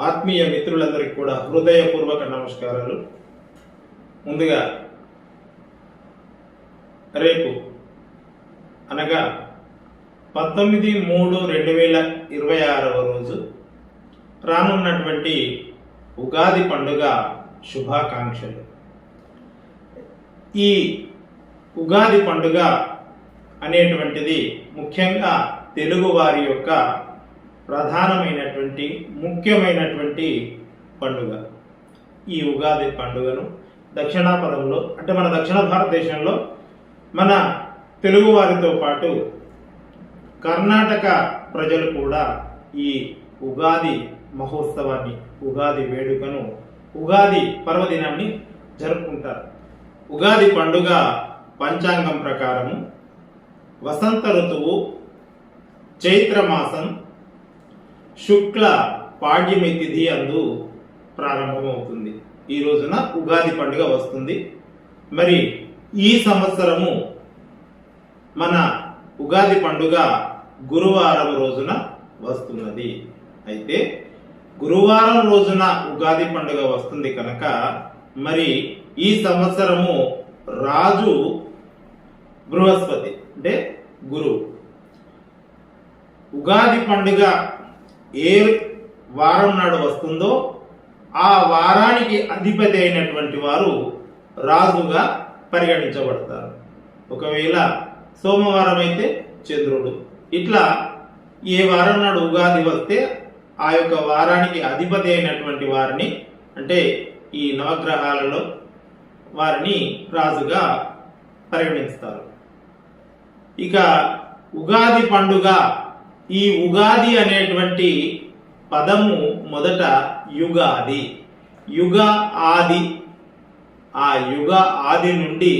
ఆత్మీయ మిత్రులందరికీ కూడా హృదయపూర్వక నమస్కారాలు. ముందుగా రేపు అనగా 19/3/2026 రోజు రానున్నటువంటి ఉగాది పండుగ శుభాకాంక్షలు. ఈ ఉగాది పండుగ అనేటువంటిది ముఖ్యంగా తెలుగు వారి యొక్క ప్రధానమైనటువంటి ముఖ్యమైనటువంటి పండుగ. ఈ ఉగాది పండుగను దక్షిణాపథంలో అంటే మన దక్షిణ భారతదేశంలో మన తెలుగు వారితో పాటు కర్ణాటక ప్రజలు కూడా ఈ ఉగాది మహోత్సవాన్ని, ఉగాది వేడుకను, ఉగాది పర్వదినాన్ని జరుపుకుంటారు. ఉగాది పండుగ పంచాంగం ప్రకారము వసంత ఋతువు చైత్రమాసం శుక్ల పాడ్యమి తిథి అందు ప్రారంభమవుతుంది. ఈ రోజున ఉగాది పండుగ వస్తుంది. మరి ఈ సంవత్సరము మన ఉగాది పండుగ గురువారం రోజున వస్తున్నది. అయితే గురువారం రోజున ఉగాది పండుగ వస్తుంది కనుక మరి ఈ సంవత్సరము రాజు బృహస్పతి అంటే గురువు. ఉగాది పండుగ ఏ వారం నాడు వస్తుందో ఆ వారానికి అధిపతి అయినటువంటి వారు రాజుగా పరిగణించబడతారు. ఒకవేళ సోమవారం అయితే చంద్రుడు. ఇట్లా ఏ వారం నాడు ఉగాది వస్తే ఆ యొక్క వారానికి అధిపతి అయినటువంటి వారిని అంటే ఈ నవగ్రహాలలో వారిని రాజుగా పరిగణిస్తారు. ఇక ఉగాది పండుగ, ఈ ఉగాది అనేటువంటి పదము మొదట యుగాది, యుగ ఆది, ఆ యుగ ఆది నుండి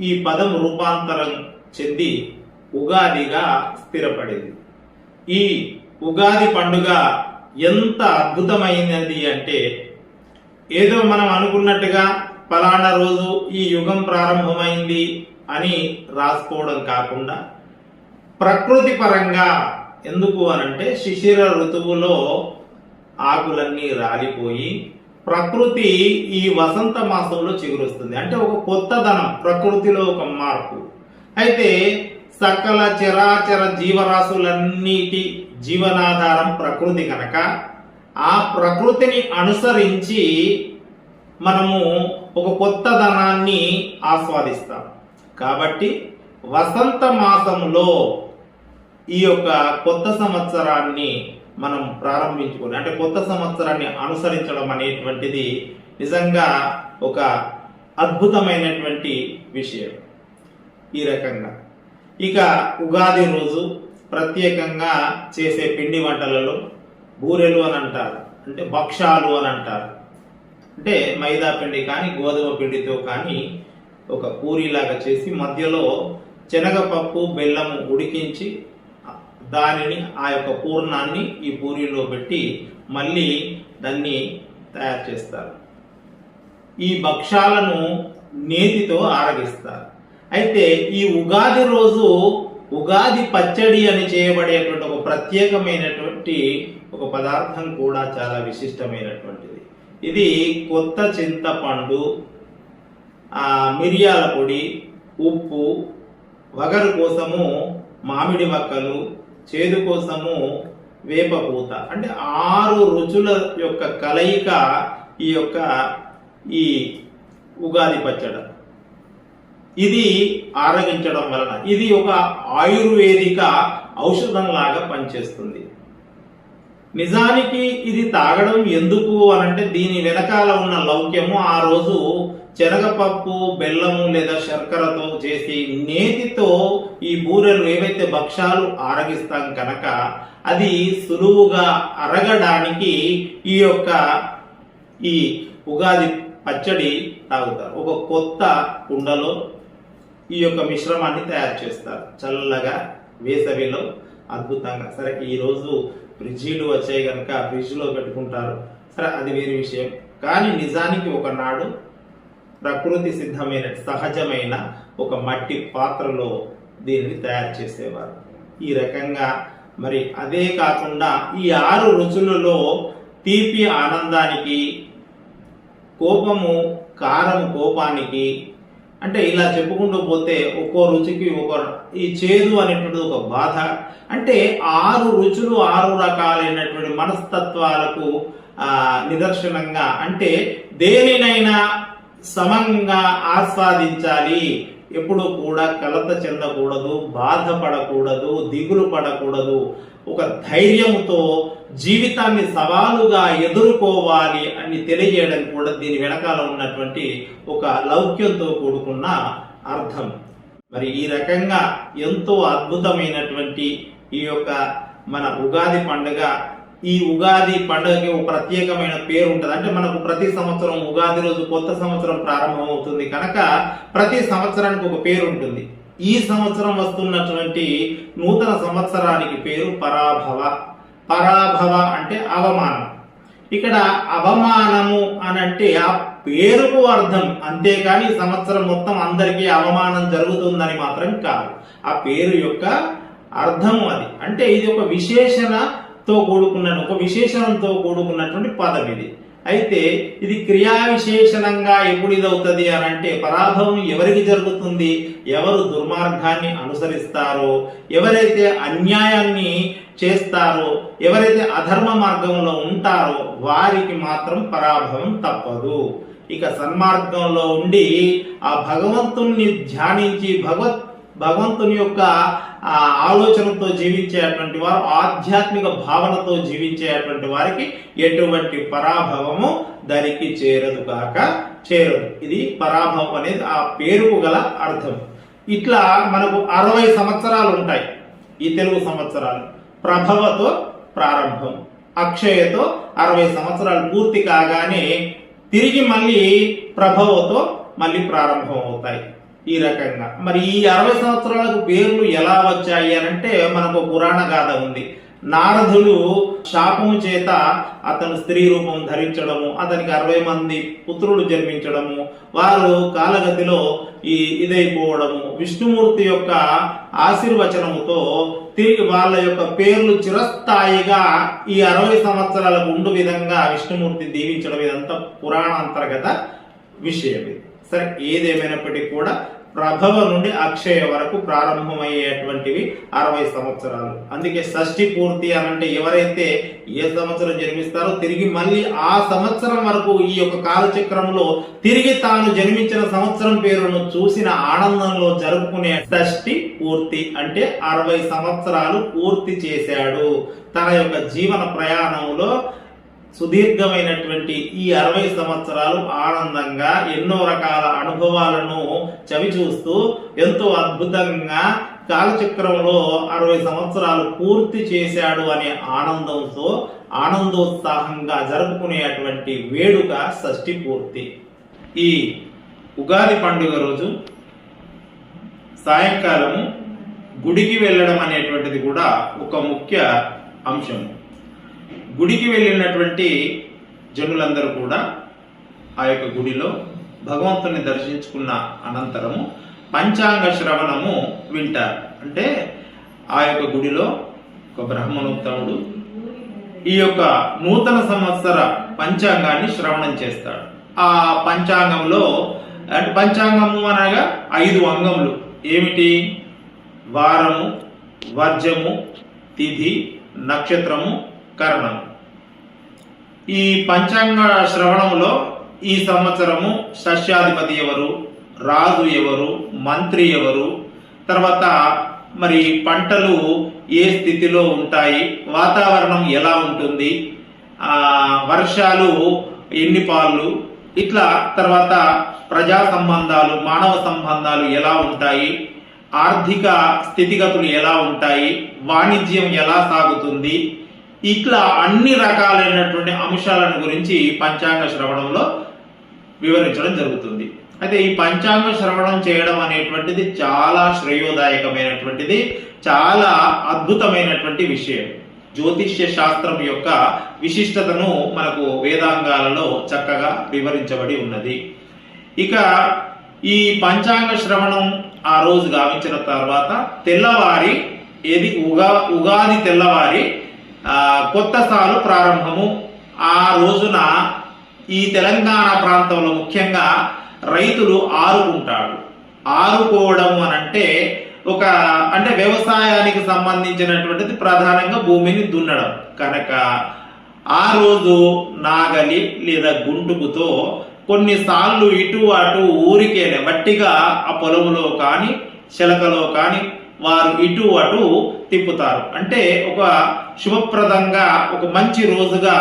ఈ పదం రూపాంతరం చెంది ఉగాదిగా స్థిరపడింది. ఈ ఉగాది పండుగ ఎంత అద్భుతమైనది అంటే ఏదో మనం అనుకున్నట్టుగా ఫలానా రోజు ఈ యుగం ప్రారంభమైంది అని రాసుకోవడం కాకుండా ప్రకృతి పరంగా, ఎందుకు అనంటే శిశిర ఋతువులో ఆకులన్నీ రాలిపోయి ప్రకృతి ఈ వసంత మాసంలో చిగురుస్తుంది. అంటే ఒక కొత్తదనం, ప్రకృతిలో ఒక మార్పు. అయితే సకల చరాచర జీవరాశులన్నిటి జీవనాధారం ప్రకృతి కనుక ఆ ప్రకృతిని అనుసరించి మనము ఒక కొత్తదనాన్ని ఆస్వాదిస్తాం. కాబట్టి వసంత మాసంలో ఈ యొక్క కొత్త సంవత్సరాన్ని మనం ప్రారంభించుకొని అంటే కొత్త సంవత్సరాన్ని అనుసరించడం అనేటువంటిది నిజంగా ఒక అద్భుతమైనటువంటి విషయం. ఈ రకంగా ఇక ఉగాది రోజు ప్రత్యేకంగా చేసే పిండి వంటలలో బూరెలు అని అంటారు, అంటే భక్షాలు అని అంటారు. అంటే మైదా పిండి కానీ గోధుమ పిండితో కానీ ఒక పూరిలాగా చేసి మధ్యలో శనగపప్పు బెల్లము ఉడికించి దానిని ఆ యొక్క పూర్ణాన్ని ఈ పూరిలో పెట్టి మళ్ళీ దాన్ని తయారు చేస్తారు. ఈ భక్షాలను నేతితో ఆరగిస్తారు. అయితే ఈ ఉగాది రోజు ఉగాది పచ్చడి అని చేయబడేటువంటి ఒక ప్రత్యేకమైనటువంటి ఒక పదార్థం కూడా చాలా విశిష్టమైనటువంటిది. ఇది కొత్త చింతపండు, మిరియాల పొడి, ఉప్పు, వగరు కోసము మామిడి వక్కలు, చేదు కోసము వేపపూత, అంటే 6 రుచుల యొక్క కలయిక ఈ ఉగాది పచ్చడి. ఇది ఆరగించడం వలన ఇది ఒక ఆయుర్వేదిక ఔషధం లాగా పనిచేస్తుంది. నిజానికి ఇది తాగడం ఎందుకు అనంటే దీని వెనకాల ఉన్న లౌక్యము, ఆ రోజు శనగపప్పు బెల్లము లేదా శర్కరతో చేసి నేతితో ఈ బూరెలు ఏవైతే భక్షాలు ఆరగిస్తాం కనుక అది సులువుగా అరగడానికి ఈ ఉగాది పచ్చడి తాగుతారు. ఒక కొత్త కుండలో ఈ యొక్క మిశ్రమాన్ని తయారు చేస్తారు చల్లగా వేసవిలో అద్భుతంగా. సరే ఈరోజు ఫ్రిడ్జీలు వచ్చాయి కనుక ఫ్రిడ్జ్లో పెట్టుకుంటారు, సరే అది వేరే విషయం. కానీ నిజానికి ఒకనాడు ప్రకృతి సిద్ధమైన సహజమైన ఒక మట్టి పాత్రలో దీనిని తయారు చేసేవారు. ఈ రకంగా మరి అదే కాకుండా ఈ 6 రుచులలో తీపి ఆనందానికి, కోపము కారము కోపానికి, అంటే ఇలా చెప్పుకుంటూ పోతే ఒక్కో రుచికి ఈ చేదు అనేటువంటిది ఒక బాధ. అంటే 6 రుచులు 6 రకాలైనటువంటి మనస్తత్వాలకు నిదర్శనంగా, అంటే దేనినైనా సమంగా ఆస్వాదించాలి, ఎప్పుడు కూడా కలత చెందకూడదు, బాధపడకూడదు, దిగులు పడకూడదు, ఒక ధైర్యంతో జీవితాన్ని సవాలుగా ఎదుర్కోవాలి అని తెలియజేయడం కూడా దీని వెనకాల ఉన్నటువంటి ఒక లౌక్యంతో కూడుకున్న అర్థం. మరి ఈ రకంగా ఎంతో అద్భుతమైనటువంటి ఈ యొక్క మన ఉగాది పండుగ, ఈ ఉగాది పండుగకి ఒక ప్రత్యేకమైన పేరు ఉంటుంది. అంటే మనకు ప్రతి సంవత్సరం ఉగాది రోజు కొత్త సంవత్సరం ప్రారంభం అవుతుంది కనుక ప్రతి సంవత్సరానికి ఒక పేరు ఉంటుంది. ఈ సంవత్సరం వస్తున్నటువంటి నూతన సంవత్సరానికి పేరు పరాభవ. పరాభవ అంటే అవమానం. ఇక్కడ అవమానము అని అంటే ఆ పేరుకు అర్థం, అంతేకాని సంవత్సరం మొత్తం అందరికీ అవమానం జరుగుతుందని మాత్రం కాదు. ఆ పేరు యొక్క అర్థము అది. అంటే ఇది ఒక విశేషణతో కూడుకున్నటువంటి పదం ఇది. అయితే ఇది క్రియా విశేషణంగా ఎప్పుడు ఇది అవుతుంది అని అంటే పరాభవం ఎవరికి జరుగుతుంది, ఎవరు దుర్మార్గాన్ని అనుసరిస్తారో, ఎవరైతే అన్యాయాన్ని చేస్తారో, ఎవరైతే అధర్మ మార్గంలో ఉంటారో వారికి మాత్రం పరాభవం తప్పదు. ఇక సన్మార్గంలో ఉండి ఆ భగవంతుణ్ణి ధ్యానించి భగవంతుని యొక్క ఆలోచనతో జీవించేటువంటి వారు, ఆధ్యాత్మిక భావనతో జీవించేటువంటి వారికి ఎటువంటి పరాభవము దరికి చేరదు కాక చేరదు. ఇది పరాభవం అనేది ఆ పేరుకు గల అర్థం. ఇట్లా మనకు 60 సంవత్సరాలు ఉంటాయి ఈ తెలుగు సంవత్సరాలు. ప్రభవతో ప్రారంభం, అక్షయతో 60 సంవత్సరాలు పూర్తి కాగానే తిరిగి మళ్ళీ ప్రభవతో మళ్ళీ ప్రారంభం అవుతాయి. ఈ రకంగా మరి ఈ 60 సంవత్సరాలకు పేర్లు ఎలా వచ్చాయి అని అంటే మనకు పురాణ గాథ ఉంది. నారదుడు శాపము చేత అతను స్త్రీ రూపం ధరించడము, అతనికి 60 మంది పుత్రులు జన్మించడము, వారు కాలగతిలో ఇదైపోవడము, విష్ణుమూర్తి యొక్క ఆశీర్వచనముతో తిరిగి వాళ్ళ యొక్క పేర్లు చిరస్థాయిగా ఈ 60 సంవత్సరాలకు ఉండు విధంగా విష్ణుమూర్తి దీవించడం, ఇదంతా పురాణాంతర్గత విషయం. సరే, ఏదేమైనప్పటికీ కూడా ప్రభవ నుండి అక్షయ వరకు ప్రారంభమయ్యేటువంటివి 60 సంవత్సరాలు. అందుకే షష్ఠి పూర్తి అని అంటే ఎవరైతే ఏ సంవత్సరం జన్మిస్తారో తిరిగి మళ్ళీ ఆ సంవత్సరం వరకు ఈ యొక్క కాలచక్రంలో తిరిగి తాను జన్మించిన సంవత్సరం పేరును చూసిన ఆనందంలో జరుపుకునే షష్ఠి పూర్తి. అంటే 60 సంవత్సరాలు పూర్తి చేశాడు. తన యొక్క జీవన ప్రయాణంలో సుదీర్ఘమైనటువంటి ఈ 60 సంవత్సరాలు ఆనందంగా ఎన్నో రకాల అనుభవాలను చవిచూస్తూ ఎంతో అద్భుతంగా కాలచక్రంలో 60 సంవత్సరాలు పూర్తి చేశాడు అనే ఆనందోత్సాహంగా జరుపుకునేటువంటి వేడుక షష్ఠి పూర్తి. ఈ ఉగాది పండుగ రోజు సాయంకాలము గుడికి వెళ్ళడం అనేటువంటిది కూడా ఒక ముఖ్య అంశం. గుడికి వెళ్ళినటువంటి జనులందరూ కూడా ఆ యొక్క గుడిలో భగవంతుని దర్శించుకున్న అనంతరము పంచాంగ శ్రవణము వింటారు. అంటే ఆ యొక్క గుడిలో ఒక బ్రాహ్మణోత్తముడు ఈ యొక్క నూతన సంవత్సర పంచాంగాన్ని శ్రవణం చేస్తాడు. ఆ పంచాంగంలో అంటే పంచాంగము అనగా 5 అంగములు ఏమిటి? వారము, వర్జము, తిథి, నక్షత్రము, కరణము. ఈ పంచాంగ శ్రవణంలో ఈ సంవత్సరము సస్యాధిపతి ఎవరు, రాజు ఎవరు, మంత్రి ఎవరు, తర్వాత మరి పంటలు ఏ స్థితిలో ఉంటాయి, వాతావరణం ఎలా ఉంటుంది, వర్షాలు ఎన్ని పాళ్ళు, ఇట్లా తర్వాత ప్రజా సంబంధాలు, మానవ సంబంధాలు ఎలా ఉంటాయి, ఆర్థిక స్థితిగతులు ఎలా ఉంటాయి, వాణిజ్యం ఎలా సాగుతుంది, ఇట్లా అన్ని రకాలైనటువంటి అంశాలను గురించి పంచాంగ శ్రవణంలో వివరించడం జరుగుతుంది. అయితే ఈ పంచాంగ శ్రవణం చేయడం అనేటువంటిది చాలా శ్రేయోదాయకమైనటువంటిది, చాలా అద్భుతమైనటువంటి విషయం. జ్యోతిష్య శాస్త్రం యొక్క విశిష్టతను మనకు వేదాంగాలలో చక్కగా వివరించబడి ఉన్నది. ఇక ఈ పంచాంగ శ్రవణం ఆ రోజు గావించిన తర్వాత తెల్లవారి ఉగాది తెల్లవారి కొత్త సాలు ప్రారంభము ఆ రోజున ఈ తెలంగాణ ప్రాంతంలో ముఖ్యంగా రైతులు ఆరుకుంటాడు. ఆరుకోవడం అనంటే అంటే వ్యవసాయానికి సంబంధించినటువంటిది ప్రధానంగా భూమిని దున్నడం కనుక ఆ రోజు నాగలి లేదా గుంటుకుతో కొన్నిసార్లు ఇటు అటు ఊరికేనే వట్టిగా ఆ పొలంలో కానీ చిలకలో కానీ వారు ఇటు అటు తిప్పుతారు. అంటే ఒక శుభప్రదంగా ఒక మంచి రోజుగా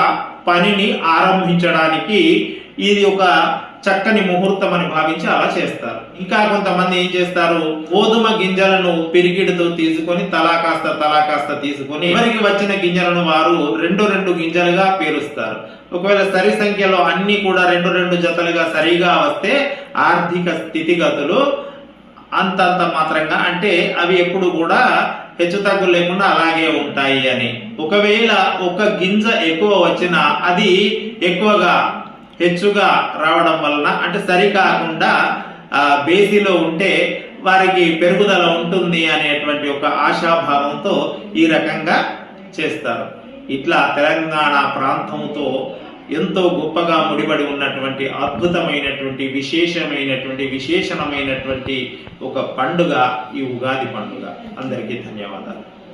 పనిని ఆరంభించడానికి ఇది ఒక చక్కని ముహూర్తం అని భావించి అలా చేస్తారు. ఇంకా కొంతమంది ఏం చేస్తారు, గోధుమ గింజలను పిరికిడితో తీసుకొని తలా కాస్త తీసుకొని ఎవరికి వచ్చిన గింజలను వారు రెండు గింజలుగా పేరుస్తారు. ఒకవేళ సరి సంఖ్యలో అన్ని కూడా రెండు జతలుగా సరిగా వస్తే ఆర్థిక స్థితిగతులు అంతంత మాత్రంగా, అంటే అవి ఎప్పుడు కూడా హెచ్చు తగ్గు లేకుండా అలాగే ఉంటాయి అని. ఒకవేళ ఒక గింజ ఎక్కువ వచ్చినా అది హెచ్చుగా రావడం వలన, అంటే సరికాకుండా బేసిలో ఉంటే వారికి పెరుగుదల ఉంటుంది అనేటువంటి ఒక ఆశాభావంతో ఈ రకంగా చేస్తారు. ఇట్లా తెలంగాణ ప్రాంతంతో ఎంతో గొప్పగా ముడిపడి ఉన్నటువంటి అద్భుతమైనటువంటి విశేషణమైనటువంటి ఒక పండుగ ఈ ఉగాది పండుగ. అందరికీ ధన్యవాదాలు.